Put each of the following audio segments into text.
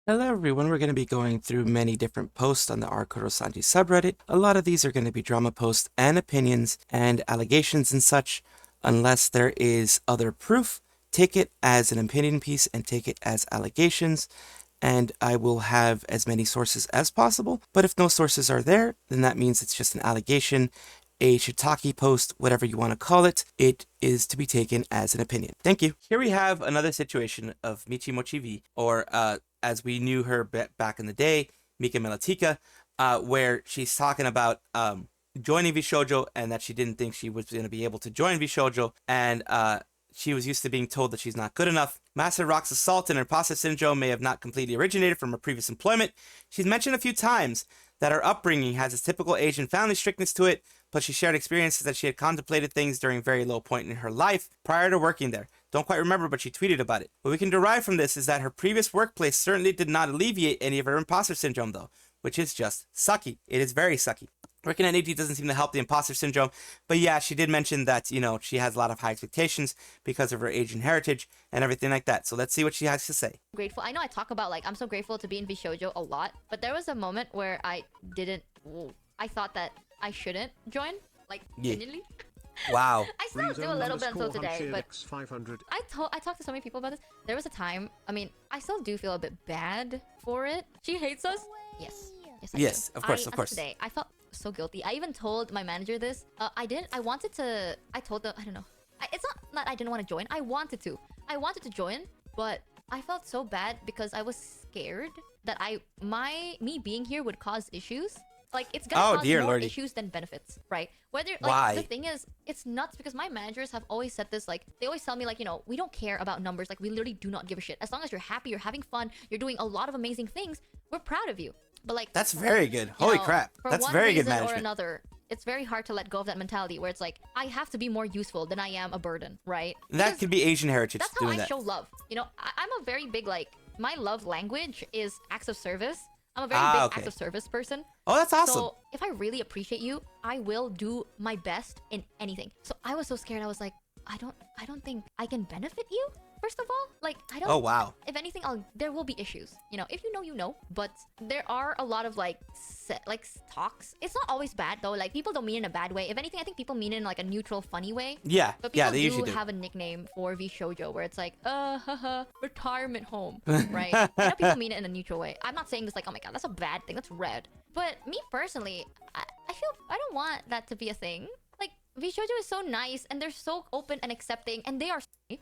Hello everyone, we're going to be going through many different posts on the r/Sanji subreddit. A lot of these are going to be drama posts and opinions and allegations and such. Unless there is other proof, take it as an opinion piece and take it as allegations. And I will have as many sources as possible. But if no sources are there, then that means it's just an allegation, a shiitake post, whatever you want to call it. It is to be taken as an opinion. Thank you. Here we have another situation of Mochi V, or as we knew her back in the day, Mika Melatika, where she's talking about joining VShojo and that she didn't think she was going to be able to join VShojo, and she was used to being told that she's not good enough. Master Rock's assault and her imposter syndrome may have not completely originated from her previous employment. She's mentioned a few times that her upbringing has its typical Asian family strictness to it, plus she shared experiences that she had contemplated things during a very low point in her life prior to working there. Don't quite remember, but she tweeted about it. What we can derive from this is that her previous workplace certainly did not alleviate any of her imposter syndrome, though, which is just sucky. It is very sucky. Working at Niji doesn't seem to help the imposter syndrome, but yeah, she did mention that, you know, she has a lot of high expectations because of her Asian heritage and everything like that. So let's see what she has to say. Grateful. I know I talk about, like, I'm so grateful to be in VShojo a lot, but there was a moment where I thought that I shouldn't join, like, genuinely. Wow. I still do a little bit until today, but I talked to so many people about this. There was a time, I mean, I still do feel a bit bad for it. She hates us. Yes. Yes, of course. Today, I felt so guilty. I even told my manager this. I told them, I don't know. It's not that I didn't want to join. I wanted to join, but I felt so bad because I was scared that me being here would cause issues. Like, it's gonna cause more issues than benefits, right? Whether, like, why? The thing is, it's nuts because my managers have always said this, like, they always tell me, like, you know, we don't care about numbers. Like, we literally do not give a shit. As long as you're happy, you're having fun, you're doing a lot of amazing things, we're proud of you. But, like, that's very good. Holy crap. That's very good management. For one reason or another, it's very hard to let go of that mentality where it's like, I have to be more useful than I am a burden, right? That could be Asian heritage. That's how I show love. You know, I'm a very big, like, my love language is acts of service. I'm a very big acts of service person. Oh, that's awesome. So if I really appreciate you, I will do my best in anything. So I was so scared. I was like, I don't think I can benefit you. First of all, like, I don't. Oh wow. If anything, there will be issues. You know, if you know, you know. But there are a lot of like talks. It's not always bad though. Like, people don't mean it in a bad way. If anything, I think people mean it in like a neutral, funny way. Yeah. But people they usually do have a nickname for VShojo where it's like, retirement home, right? I know people mean it in a neutral way. I'm not saying this like, oh my god, that's a bad thing. That's red. But me personally, I feel I don't want that to be a thing. Like, VShojo is so nice and they're so open and accepting and they are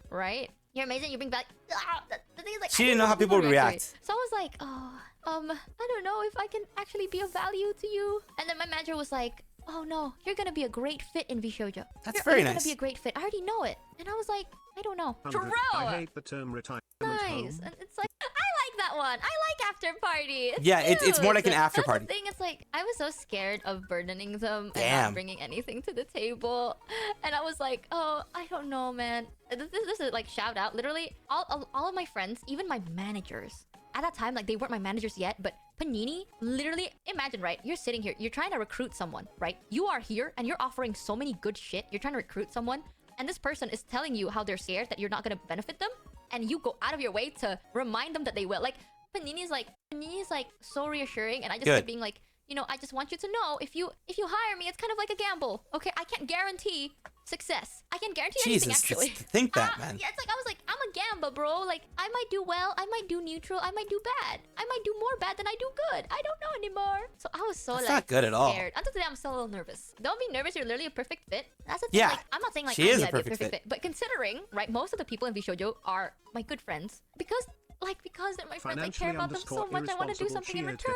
right. You're amazing. You bring back. The thing is, like, she didn't know how people would react. So I was like, I don't know if I can actually be of value to you. And then my manager was like, oh no, you're gonna be a great fit in VShojo. That's very nice. You're gonna be a great fit. I already know it. And I was like, I don't know. True. I hate the term retirement nice. And it's like, I like that one. I like after party. It's more like an after party. The thing. It's like, I was so scared of burdening them and not bringing anything to the table. And I was like, oh, I don't know, man. This is like, shout out. Literally, all of my friends, even my managers, at that time, like, they weren't my managers yet, but Panini, literally, imagine, right? You're sitting here, you're trying to recruit someone, right? You are here and you're offering so many good shit. You're trying to recruit someone, and this person is telling you how they're scared that you're not gonna benefit them, and you go out of your way to remind them that they will. Like, Panini's like so reassuring, and I just kept being like, you know, I just want you to know, if you hire me, it's kind of like a gamble. Okay, I can't guarantee success. I can't guarantee anything, actually. Think that, man. Yeah, it's like, I was like, I'm a gamble, bro. Like, I might do well, I might do neutral, I might do bad. I might do more bad than I do good. I don't know anymore. So I was so That's like, not good at all. scared. Until today, I'm still a little nervous. Don't be nervous. You're literally a perfect fit. That's the thing. Yeah, like, I'm not saying like she is a a perfect fit. But considering, right, most of the people in VShojo are my good friends because they're my friends. I care about them so much. I want to do something in return.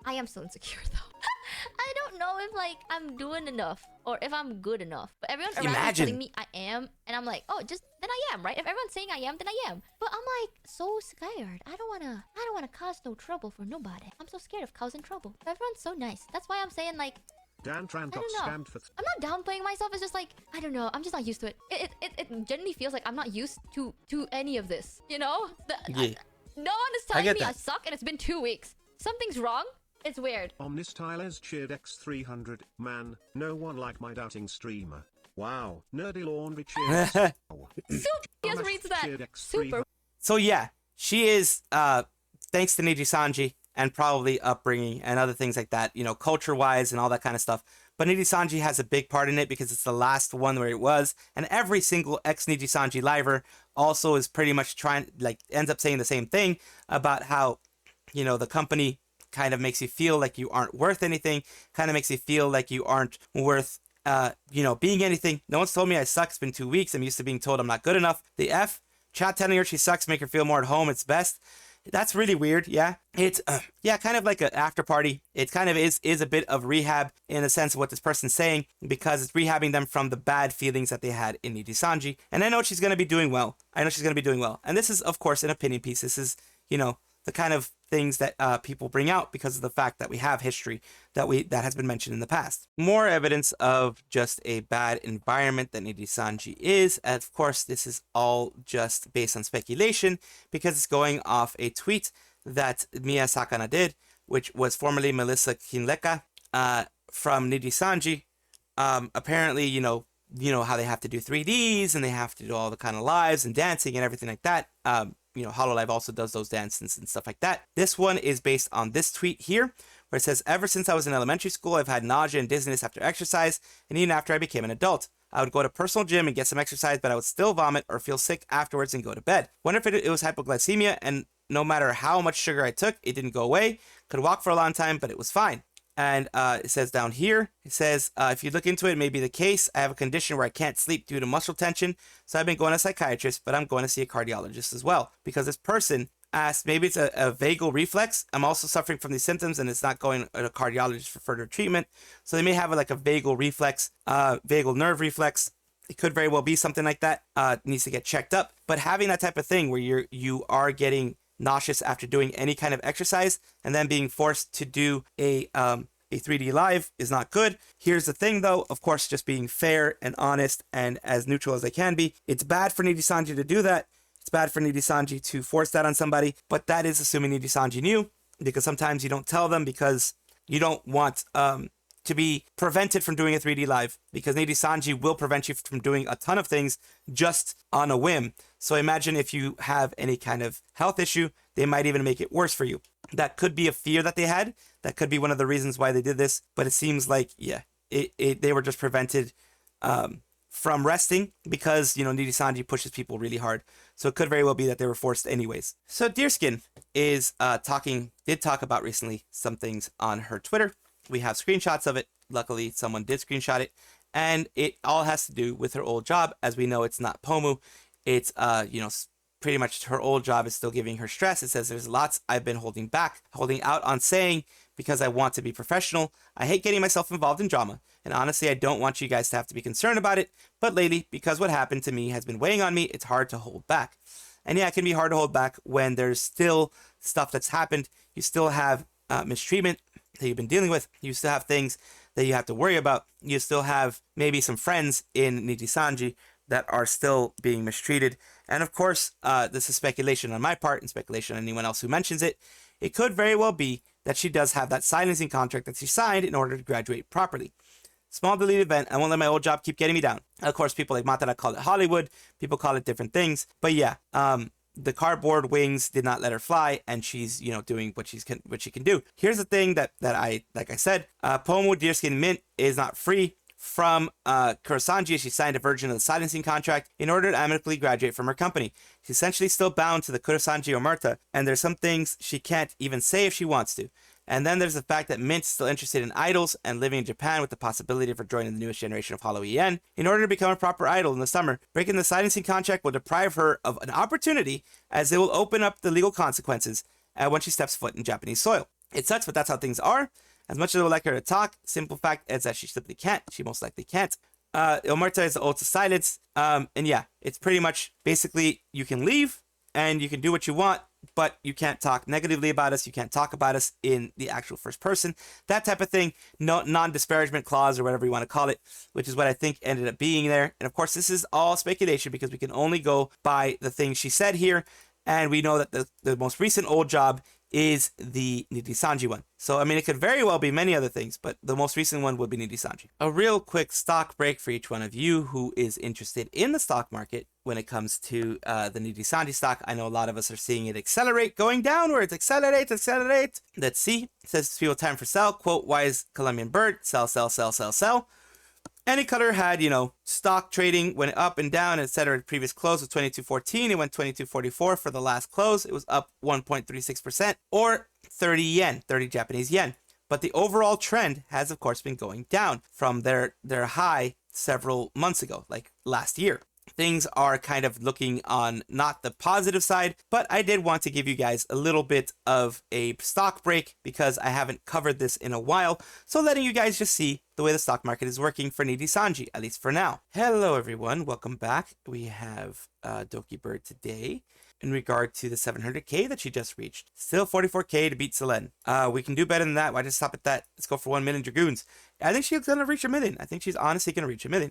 I am so insecure though. I don't know if, like, I'm doing enough or if I'm good enough. But everyone around me is telling me I am, and I'm like, oh, then I am, right? If everyone's saying I am, then I am. But I'm like so scared. I don't wanna cause no trouble for nobody. I'm so scared of causing trouble. But everyone's so nice. That's why I'm saying, like, I don't know. I'm not downplaying myself. It's just like, I don't know. I'm just not used to it. It genuinely feels like I'm not used to any of this. You know? No one is telling me I suck, and it's been 2 weeks. Something's wrong. It's weird. Omnistyles cheered X300. Man, no one like my doubting streamer. Wow. Nerdy Laundry cheered. Super reads that. Super. So yeah, she is thanks to Nijisanji and probably upbringing and other things like that, culture-wise and all that kind of stuff. But Nijisanji has a big part in it because it's the last one where it was, and every single ex-Nijisanji liver also is pretty much ends up saying the same thing about how, the company kind of makes you feel like you aren't worth anything, kind of makes you feel like you aren't worth being anything. No one's told me I suck. It's been 2 weeks. I'm used to being told I'm not good enough. The F, chat telling her she sucks, make her feel more at home. It's best. That's really weird. Yeah. It's, kind of like an after party. It kind of is a bit of rehab in the sense of what this person's saying, because it's rehabbing them from the bad feelings that they had in Nijisanji. And I know she's going to be doing well. And this is, of course, an opinion piece. This is, the kind of things that people bring out because of the fact that we have history that has been mentioned in the past. More evidence of just a bad environment that Nijisanji is. And of course, this is all just based on speculation because it's going off a tweet that Mia Sakana did, which was formerly Melissa Kinleka from Nijisanji. Apparently, you know how they have to do 3Ds and they have to do all the kind of lives and dancing and everything like that. Hololive also does those dances and stuff like that. This one is based on this tweet here, where it says, ever since I was in elementary school, I've had nausea and dizziness after exercise, and even after I became an adult. I would go to personal gym and get some exercise, but I would still vomit or feel sick afterwards and go to bed. Wonder if it was hypoglycemia, and no matter how much sugar I took, it didn't go away. Could walk for a long time, but it was fine. And it says down here, if you look into it, it may be the case. I have a condition where I can't sleep due to muscle tension. So I've been going to a psychiatrist, but I'm going to see a cardiologist as well. Because this person asked, maybe it's a vagal reflex. I'm also suffering from these symptoms and it's not going to a cardiologist for further treatment. So they may have like a vagal reflex, vagal nerve reflex. It could very well be something like that. Needs to get checked up. But having that type of thing where you are getting nauseous after doing any kind of exercise and then being forced to do a 3D live is not good. Here's the thing though, of course, just being fair and honest and as neutral as I can be, it's bad for Nijisanji to do that. It's bad for Nijisanji to force that on somebody, but that is assuming Nijisanji knew, because sometimes you don't tell them because you don't want to be prevented from doing a 3D live, because Nijisanji will prevent you from doing a ton of things just on a whim. So imagine if you have any kind of health issue, they might even make it worse for you. That could be a fear that they had. That could be one of the reasons why they did this. But it seems like, they were just prevented from resting because, Nijisanji pushes people really hard. So it could very well be that they were forced anyways. So Dearsqn is did talk about recently some things on her Twitter. We have screenshots of it. Luckily, someone did screenshot it. And it all has to do with her old job. As we know, it's not Pomu. It's, pretty much her old job is still giving her stress. It says there's lots I've been holding out on saying because I want to be professional. I hate getting myself involved in drama. And honestly, I don't want you guys to have to be concerned about it. But lately, because what happened to me has been weighing on me, it's hard to hold back. And yeah, it can be hard to hold back when there's still stuff that's happened. You still have mistreatment that you've been dealing with. You still have things that you have to worry about. You still have maybe some friends in Nijisanji that are still being mistreated. And of course, this is speculation on my part and speculation on anyone else who mentions it. It could very well be that she does have that silencing contract that she signed in order to graduate properly. Small deleted event. I won't let my old job keep getting me down. Of course, people like Matara call it Hollywood. People call it different things. But yeah, the cardboard wings did not let her fly, and she's, doing what she can do. Here's the thing that I, like I said, Pomu Dearsqn Mint is not free from Kurosanji. She signed a version of the silencing contract in order to amicably graduate from her company. She's essentially still bound to the Kurosanji Omerta, and there's some things she can't even say if she wants to. And then there's the fact that Mint is still interested in idols and living in Japan with the possibility of her joining the newest generation of Holo-En. In order to become a proper idol in the summer, breaking the silencing contract will deprive her of an opportunity, as it will open up the legal consequences when she steps foot in Japanese soil. It sucks, but that's how things are. As much as I would like her to talk, simple fact is that she simply can't. She most likely can't. Omerta is the oath of silence. And yeah, it's pretty much basically you can leave and you can do what you want, but you can't talk negatively about us. You can't talk about us in the actual first person. That type of thing. No non-disparagement clause or whatever you want to call it, which is what I think ended up being there. And of course, this is all speculation because we can only go by the things she said here. And we know that the most recent old job is the Nijisanji one. So, I mean, it could very well be many other things, but the most recent one would be Nijisanji. A real quick stock break for each one of you who is interested in the stock market when it comes to the Nijisanji stock. I know a lot of us are seeing it accelerate, going downwards, accelerate. Let's see. It says fuel time for sell. Quote, wise Colombian bird, sell. Any color had, stock trading went up and down, etc. Previous close was 22.14. It went 22.44 for the last close. It was up 1.36% or 30 yen, 30 Japanese yen. But the overall trend has, of course, been going down from their high several months ago, like last year. Things are kind of looking on not the positive side, but I did want to give you guys a little bit of a stock break because I haven't covered this in a while. So letting you guys just see the way the stock market is working for Nijisanji, at least for now. Hello, everyone. Welcome back. We have Dokibird today in regard to the 700k that she just reached. Still 44k to beat Selen. We can do better than that. Why just stop at that? Let's go for 1 million Dragoons. I think she's going to reach 1 million. I think she's honestly going to reach 1 million.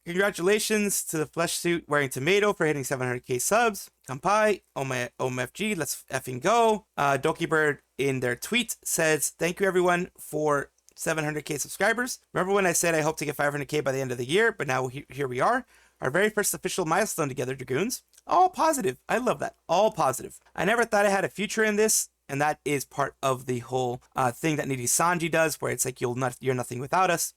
Congratulations to the flesh suit wearing tomato for hitting 700k subs. Kampai, OMFG, let's effing go. Dokibird in their tweet says, thank you everyone for 700k subscribers. Remember when I said I hope to get 500k by the end of the year, but now here we are. Our very first official milestone together, Dragoons. All positive. I love that. All positive. I never thought I had a future in this. And that is part of the whole thing that Nijisanji does, where it's like, you're nothing without us.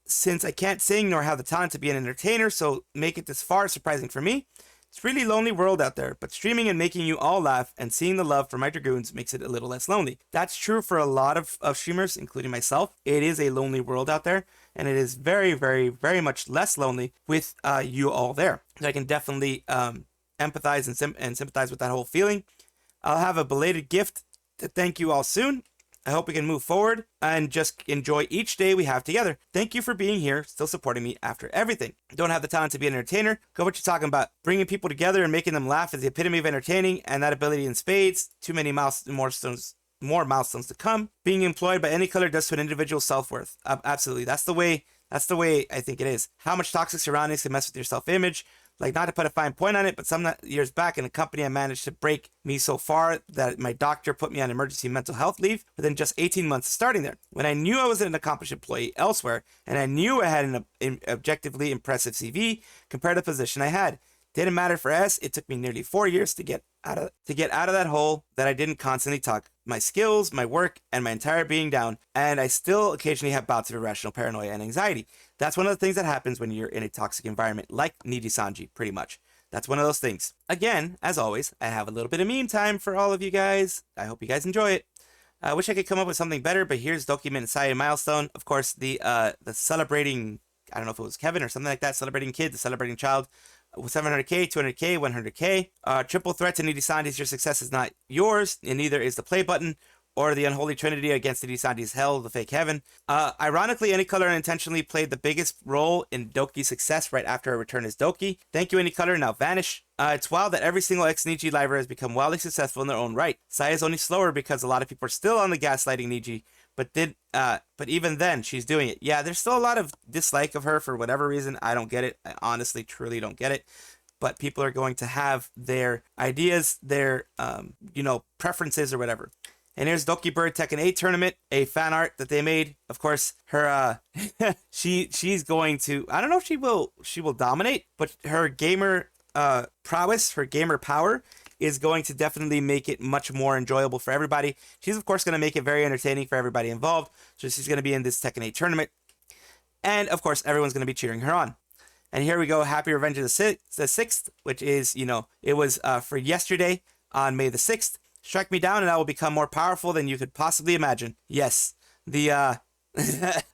Since I can't sing nor have the talent to be an entertainer, so make it this far surprising for me. It's really lonely world out there, but streaming and making you all laugh and seeing the love for my Dragoons makes it a little less lonely. That's true for a lot of streamers, including myself. It is a lonely world out there, and it is very, very, very much less lonely with you all there. So I can definitely empathize and sympathize with that whole feeling. I'll have a belated gift to thank you all soon. I hope we can move forward and just enjoy each day we have together. Thank you for being here, still supporting me after everything. Don't have the talent to be an entertainer. Go what you're talking about. Bringing people together and making them laugh is the epitome of entertaining, and that ability in spades. Too many more milestones to come. Being employed by any color does to an individual's self-worth. Absolutely. That's the way I think it is. How much toxic surroundings can mess with your self-image. Like, not to put a fine point on it, but some years back in a company, I managed to break me so far that my doctor put me on emergency mental health leave within just 18 months of starting there. When I knew I was an accomplished employee elsewhere, and I knew I had an objectively impressive CV compared to the position I had. Didn't matter for S. It took me nearly 4 years to get out of that hole that I didn't constantly tuck my skills, my work, and my entire being down, and I still occasionally have bouts of irrational paranoia and anxiety. That's one of the things that happens when you're in a toxic environment, like Nijisanji, pretty much. That's one of those things. Again, as always, I have a little bit of meme time for all of you guys. I hope you guys enjoy it. I wish I could come up with something better, but here's Dokibird Side Milestone. Of course, the celebrating, I don't know if it was Kevin or something like that, celebrating kid, the celebrating child. 700k, 200k, 100k. Triple threat to Nijisanji's your success is not yours, and neither is the play button or the unholy trinity against Nijisanji's hell, the fake heaven. Ironically, Any Color unintentionally played the biggest role in Doki's success right after her return as Doki. Thank you, Any Color, now vanish. It's wild that every single ex-Niji liver has become wildly successful in their own right. Sai is only slower because a lot of people are still on the gaslighting Niji, but even then, she's doing it. Yeah, there's still a lot of dislike of her for whatever reason. I don't get it. I honestly, truly don't get it. But people are going to have their ideas, their, preferences or whatever. And here's Dokibird Tekken 8 tournament, a fan art that they made. Of course, her, she's going to, I don't know if she will dominate, but her gamer prowess, her gamer power is going to definitely make it much more enjoyable for everybody. She's, of course, going to make it very entertaining for everybody involved. So she's going to be in this Tekken 8 tournament. And, of course, everyone's going to be cheering her on. And here we go, Happy Revenge of the 6th, which is, it was for yesterday on May the 6th. Strike me down and I will become more powerful than you could possibly imagine. Yes, the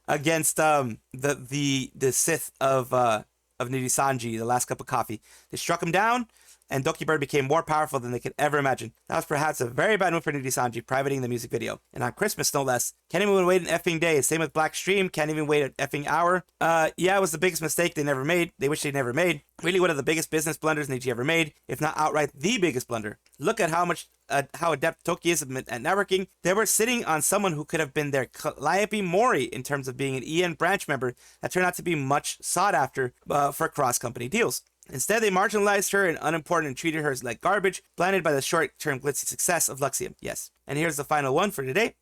against the Sith of Nijisanji, the last cup of coffee. They struck him down, and Dokibird became more powerful than they could ever imagine. That was perhaps a very bad move for Nijisanji, privating the music video. And on Christmas, no less. Can't even wait an effing day. Same with Black Stream, can't even wait an effing hour. Yeah, it was the biggest mistake they never made. They wish they never made. Really one of the biggest business blunders Niji ever made, if not outright the biggest blunder. Look at how adept Toki is at networking. They were sitting on someone who could have been their Calliope Mori in terms of being an EN branch member that turned out to be much sought after for cross-company deals. Instead, they marginalized her and unimportant and treated her like garbage, blinded by the short-term glitzy success of Luxium. Yes. And here's the final one for today.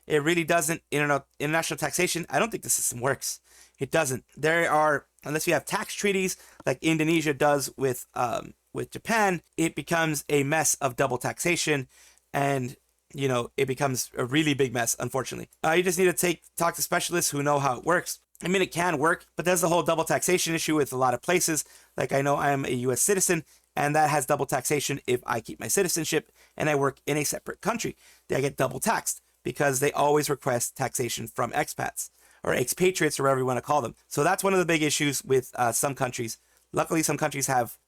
It really doesn't. International taxation, I don't think the system works. It doesn't. There are, unless you have tax treaties like Indonesia does with Japan, it becomes a mess of double taxation, and it becomes a really big mess, unfortunately. You just need to talk to specialists who know how it works. I mean, it can work, but there's the whole double taxation issue with a lot of places. Like, I know I am a U.S. citizen, and that has double taxation if I keep my citizenship and I work in a separate country. I get double taxed because they always request taxation from expats or expatriates or whatever you want to call them. So that's one of the big issues with some countries. Luckily, some countries have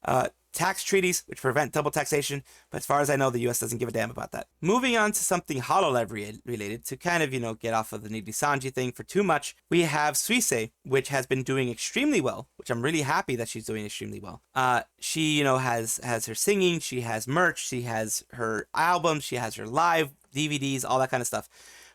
tax treaties which prevent double taxation, but as far as I know, the US doesn't give a damn about that. Moving on to something Hololive related, to kind of, get off of the Nijisanji thing for too much, we have Suisei, which has been doing extremely well, which I'm really happy that she's doing extremely well. She, has her singing, she has merch, she has her albums, she has her live DVDs, all that kind of stuff.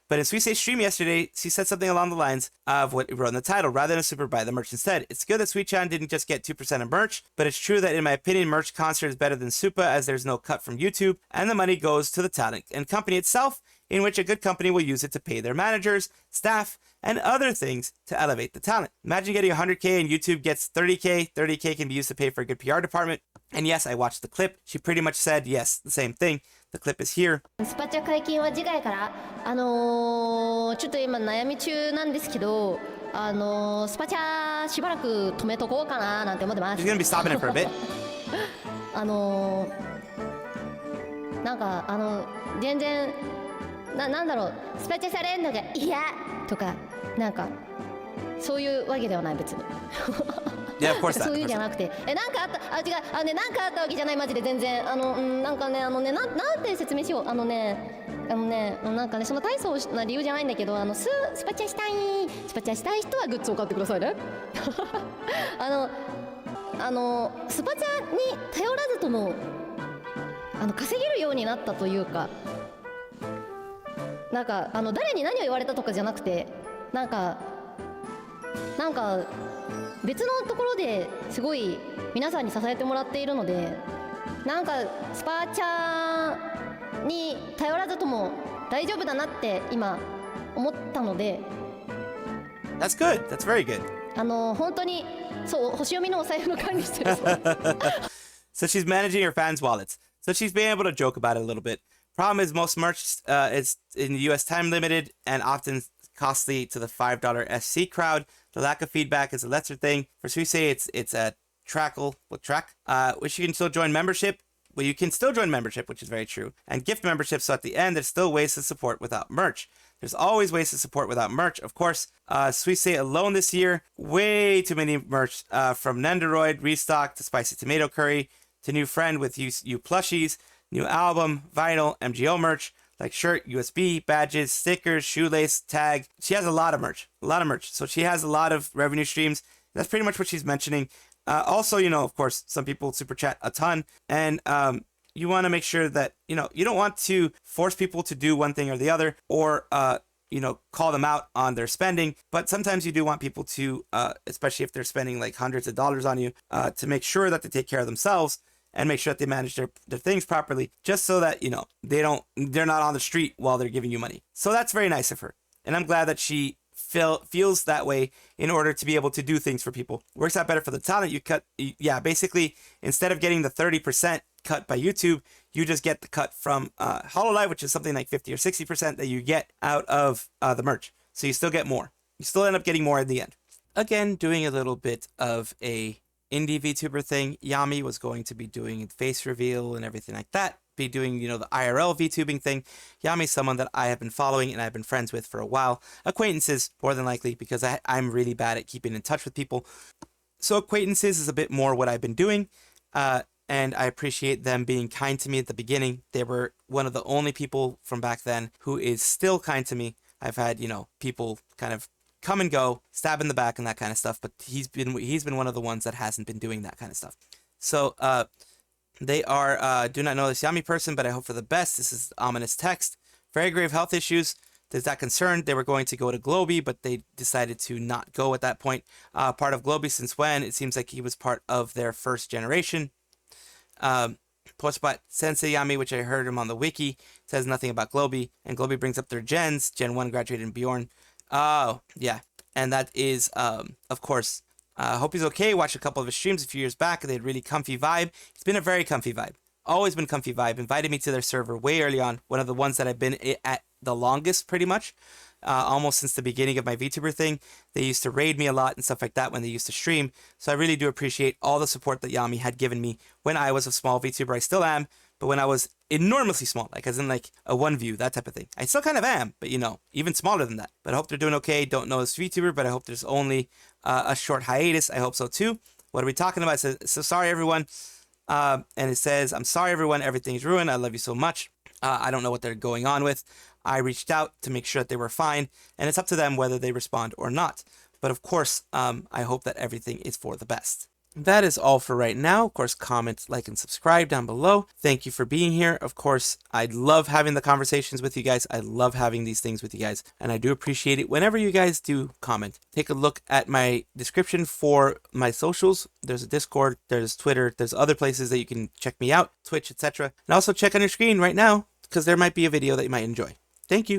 But in Suisei's stream yesterday, she said something along the lines of what it wrote in the title: rather than a super, buy the merch instead. It's good that Sweet-chan didn't just get 2% of merch, but it's true that in my opinion, merch concert is better than super, as there's no cut from YouTube, and the money goes to the talent and company itself, in which a good company will use it to pay their managers, staff, and other things to elevate the talent. Imagine getting 100K and YouTube gets 30K. 30K can be used to pay for a good PR department. And yes, I watched the clip. She pretty much said, yes, the same thing. The clip is here. スパチャ解禁は次回からちょっと今悩み中なんですけどスパチャしばらく止めとこうかななんて思ってます She's gonna be stopping it for a bit. なんか全然なんだろうスパチャされんのが嫌とかなんかそういうわけではない別に Yeah, of course that. そういうじゃなくてなんかあった違うねなんかあったわけじゃないマジで全然なんかねなんて説明しようなんかねその大層な理由じゃないんだけどスパチャしたい人はグッズを買ってくださいねスパチャに頼らずとも稼げるようになったというかなんか誰に何を言われたとかじゃなくてなんか別のところですごい皆さんに支えてもらっているのでなんかスパチャに頼らずとも大丈夫だなって今思ったので That's good. That's very good. 本当にそう星読みのお財布の管理してるSo she's managing her fans' wallets. So she's being able to joke about it a little bit. Problem is most merch is in the US time limited and often costly to the $5 SC crowd. The lack of feedback is a lesser thing. For Suisei, it's a which you can still join membership. Well, you can still join membership, which is very true. And gift membership, so at the end, there's still ways to support without merch. There's always ways to support without merch. Of course, Suisei alone this year, way too many merch, from Nendoroid, Restock, to Spicy Tomato Curry, to New Friend with you plushies, new album, vinyl, MGO merch, like shirt, USB, badges, stickers, shoelace, tag. She has a lot of merch. So she has a lot of revenue streams. That's pretty much what she's mentioning. Also, of course, some people super chat a ton. And you want to make sure that, you don't want to force people to do one thing or the other or, call them out on their spending. But sometimes you do want people to, especially if they're spending like hundreds of dollars on you, to make sure that they take care of themselves and make sure that they manage their things properly, just so that, they're not on the street while they're giving you money. So that's very nice of her. And I'm glad that she feels that way in order to be able to do things for people. Works out better for the talent. Basically, instead of getting the 30% cut by YouTube, you just get the cut from Hololive, which is something like 50 or 60% that you get out of the merch. So you still get more. You still end up getting more in the end. Again, doing a little bit of a indie VTuber thing. Yami was going to be doing face reveal and everything like that. Be doing, the IRL VTubing thing. Yami's someone that I have been following and I've been friends with for a while. Acquaintances, more than likely, because I'm really bad at keeping in touch with people. So acquaintances is a bit more what I've been doing. And I appreciate them being kind to me at the beginning. They were one of the only people from back then who is still kind to me. I've had, people kind of come and go, stab in the back and that kind of stuff, but he's been one of the ones that hasn't been doing that kind of stuff. So they are do not know this Yami person, but I hope for the best. This is ominous text. Very grave health issues. there's that concern. They were going to go to Globy, but they decided to not go at that point. Part of Globy since when? It seems like he was part of their first generation. Postbot Sensei Yami, which I heard him on the wiki, says nothing about Globy, and Globy brings up their gens. Gen 1 graduated in Bjorn. Oh, yeah. And that is, of course, hope he's okay. Watched a couple of his streams a few years back. They had really comfy vibe. It's been a very comfy vibe. Always been comfy vibe. Invited me to their server way early on. One of the ones that I've been at the longest, pretty much. Almost since the beginning of my VTuber thing. They used to raid me a lot and stuff like that when they used to stream. So I really do appreciate all the support that Yami had given me when I was a small VTuber. I still am, but when I was enormously small, like as in like a 1 view, that type of thing. I still kind of am, but you know, even smaller than that. But I hope they're doing okay. Don't know this VTuber, but I hope there's only a short hiatus. I hope so too. What are we talking about? It says, so sorry everyone. And it says, I'm sorry everyone, everything's ruined. I love you so much. I don't know what they're going on with. I reached out to make sure that they were fine, and it's up to them whether they respond or not. But of course, I hope that everything is for the best. That is all for right now. Of course, comment, like, and subscribe down below. Thank you for being here. Of course, I love having the conversations with you guys. I love having these things with you guys, and I do appreciate it whenever you guys do comment. Take a look at my description for my socials. There's a Discord, there's Twitter, there's other places that you can check me out, Twitch, etc. And also check on your screen right now, because there might be a video that you might enjoy. Thank you.